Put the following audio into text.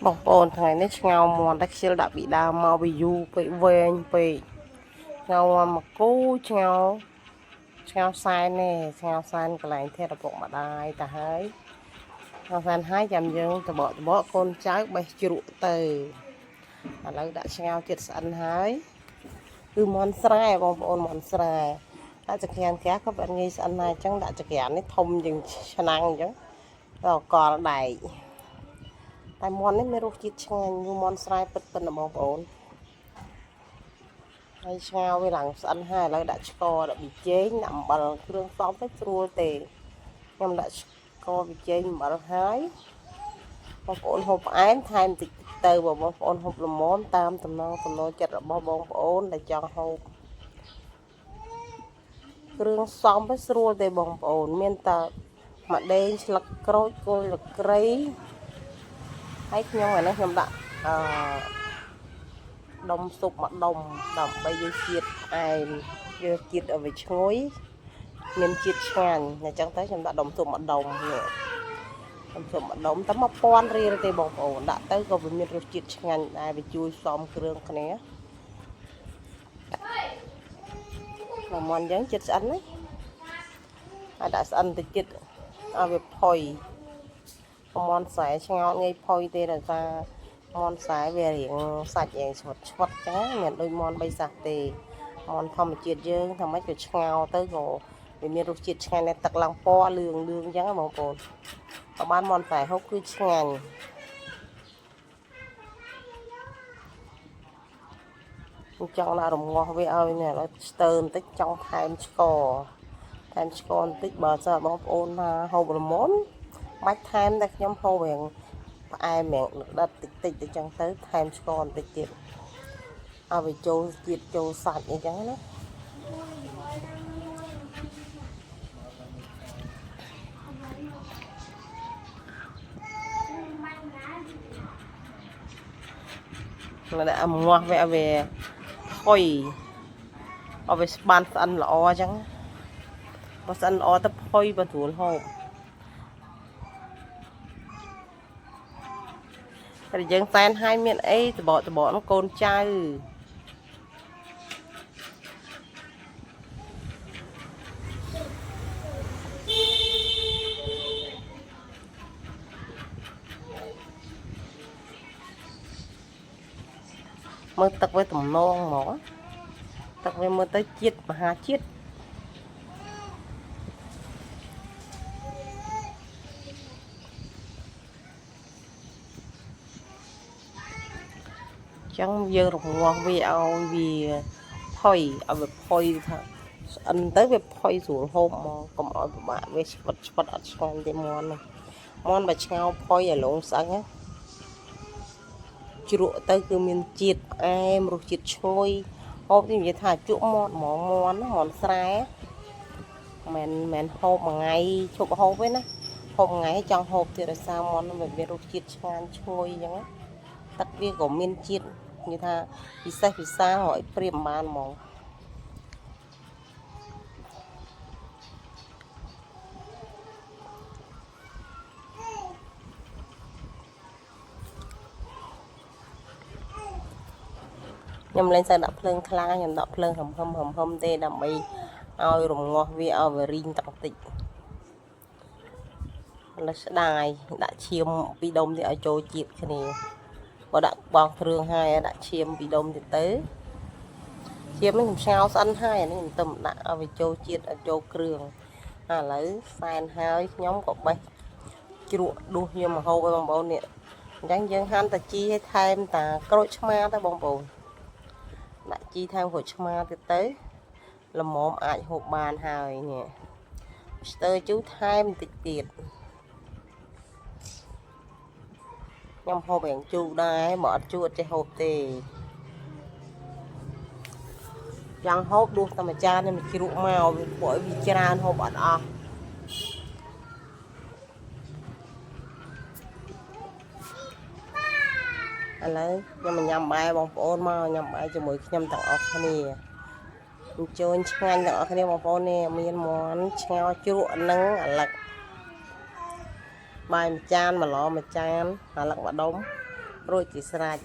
Bọc ồnថ្ងៃនេះឆ្ងោមន់តែខ្ជិលដាក់ពីដើមមកវាយូរពេកវែងពេកឆ្ងោមកគូឆ្ងោសែននេះឆ្ងោសែនកន្លែងធាតុឪពុកម្ដាយទៅហើយឆ្ងោសែនហើយចាំយើងតបកូនចៅបេះជ្រក់ទៅឥឡូវដាក់ឆ្ងោចិត្តស្អិនហើយគឺមន់ស្រែបងប្អូនមន់ស្រែដាក់ចក្រានក្រាស់ក៏បាត់ងាយស្អិនដែរអញ្ចឹងដាក់ចក្រាននេះធំជាងឆ្នាំងអញ្ចឹងដល់កលដែកតែមន់នេះមានរសជាតិឆ្ងាញ់មន់ស្រែពិតៗណាបងប្អូនហើយឆ្ងោវាឡើងស្អិនហើយឥឡូវដាក់ស្ករដាក់ប៊ីចេងដាក់អំបិលគ្រឿងផ្សំទៅស្រួលទេខ្ញុំដាក់ស្ករប៊ីចេងអំបិលហើយបងប្អូនហូបផ្អែមថែមតិចទៅបងប្អូនហូបល្មមតាមតំណងចំណូលចិត្តរបស់បងប្អូនដែលចង់ហូបគ្រឿងផ្សំទៅស្រួលទេបងប្អូនមានតែម្ដេងស្លឹកក្រូចគល់លក្រីហើយខ្ញុំឥឡូវខ្ញុំដាក់ដុំស៊ុបមួយដុំដើម្បីយកជាតិផ្អែមយកជាតិឲ្យវាឈ្ងុយមានជាតិឆ្ងាញ់អញ្ចឹងទៅខ្ញុំដាក់ដុំស៊ុបមួយដុំនេះដុំស៊ុបមួយដុំតែ1000រៀលទេបងប្អូនដាក់ទៅក៏វាមានរសជាតិឆ្ងាញ់ដែរវាជួយផ្សំគ្រឿងគ្នាមកមុនអញ្ចឹងចិត្តស្អិនណាហើយដាក់ស្អិនតិចទៀតឲ្យវាផុយមន់ខ្សែឆ្ងោតងាយផុយទេដោយសារមន់ខ្សែវារៀងសាច់ឯងឆ្វិតចឹងមិនដូចមន់បីសាសទេមន់ធម្មជាតិយើងថាម៉េចក៏ឆ្ងោទៅក៏វាមានរសជាតិឆ្ងាញ់ដែរទឹកឡើងពណ៌លឿងចឹងបងប្អូនក៏បានមន់ខ្សែហូបគឺឆ្ងាញ់ចង់ដាក់រងាស់វាឲ្យនេះឥឡូវស្ទើបន្តិចចង់ថែមស្ករបន្តិចបើសិនបងប្អូនថាហូបល្មមបាច់ថែមតែខ្ញុំហូបរៀងផ្អែមរៀងដិតតិចទៅចឹងទៅថែមស្ករបន្តិចទៀតឲ្យវាចូលជាតិចូលសាច់អីចឹងណាមកដាក់ងាស់វាឲ្យវាផុយឲ្យវាបានស្អិនល្អអញ្ចឹងបើស្អិនល្អទៅផុយបើស្រួលហូបតែយើងសែនឲ្យមានអីតបនោះកូនចៅមើលទឹកវាទំនងហ្មងទឹកវាមើលទៅជាតិមហាជាតិចឹងយើងរងាស់វាឲ្យវាផុយឲ្យវាផុយថាស្អិនទៅវាផុយស្រួលហូបហ្មងកុំឲ្យពិបាកវាឆ្វិតអត់ឆ្ងាញ់ទេមន់បើឆ្ងោផុយឲ្យលងស្អឹងណាជ្រក់ទៅគឺមានជាតិផ្អែមរសជាតិឈ្ងុយហូបទីនិយាយថាជក់មាត់ហ្មងមន់ស្រែមិនហូបមួយថ្ងៃឈប់ហូបទេណាហូបថ្ងៃចង់ហូបទៀតដោយសារមន់វាមានរសជាតិឆ្ងាញ់ឈ្ងុយអញ្ចឹងទឹកវាក៏មានជាតិនិយាយថាពិសេសឲ្យព្រៀបបានហ្មងខ្ញុំលែងសូវដាក់ភ្លើងខ្លាំងខ្ញុំដាក់ភ្លើងហឹមទេដើម្បីឲ្យរងាស់វាឲ្យវារីងទឹកបន្តិចលើស្ដាយដាក់ឈាម2ដុំទៀតឲ្យចូលជាតិគ្នាបើដាក់បងគ្រឿងហើយដាក់ឈាម2ដុំទៀតទៅឈាមនេះខ្ញុំឆ្ងោស្អិនហើយអានេះខ្ញុំទៅដាក់ឲ្យវាចូលជាតិឲ្យចូលគ្រឿងឥឡូវសែនហើយខ្ញុំក៏បេះជ្រក់ដួសខ្ញុំមកហូបឲ្យបងប្អូននេះអញ្ចឹងយើងហាន់តាជីឲ្យថែមតាក្រូចឆ្មាទៅបងប្អូនដាក់ជីថែមក្រូចឆ្មាទៀតទៅល្មមអាចហូបបានហើយនេះស្ទើជូរថែមបន្តិចទៀតខ្ញុំហូបរៀងជូរដែរបើអត់ជូរអត់ចេះហូបទេយ៉ាងហូបដួសតែមួយចាននេះមកជ្រក់មកវាពួកឲ្យវាច្រើនហូបអត់អស់ឥឡូវខ្ញុំញ៉ាំបាយបងប្អូនមកញ៉ាំបាយជាមួយខ្ញុំទាំងអស់គ្នាអញ្ជើញឆ្ងាញ់ទាំងអស់គ្នាបងប្អូននេះមានមាន់ឆ្ងោជ្រក់នឹងអាឡឹកបាយមួយចានម្លមួយចានអាឡឹកមួយដុំ រួចជាស្រេច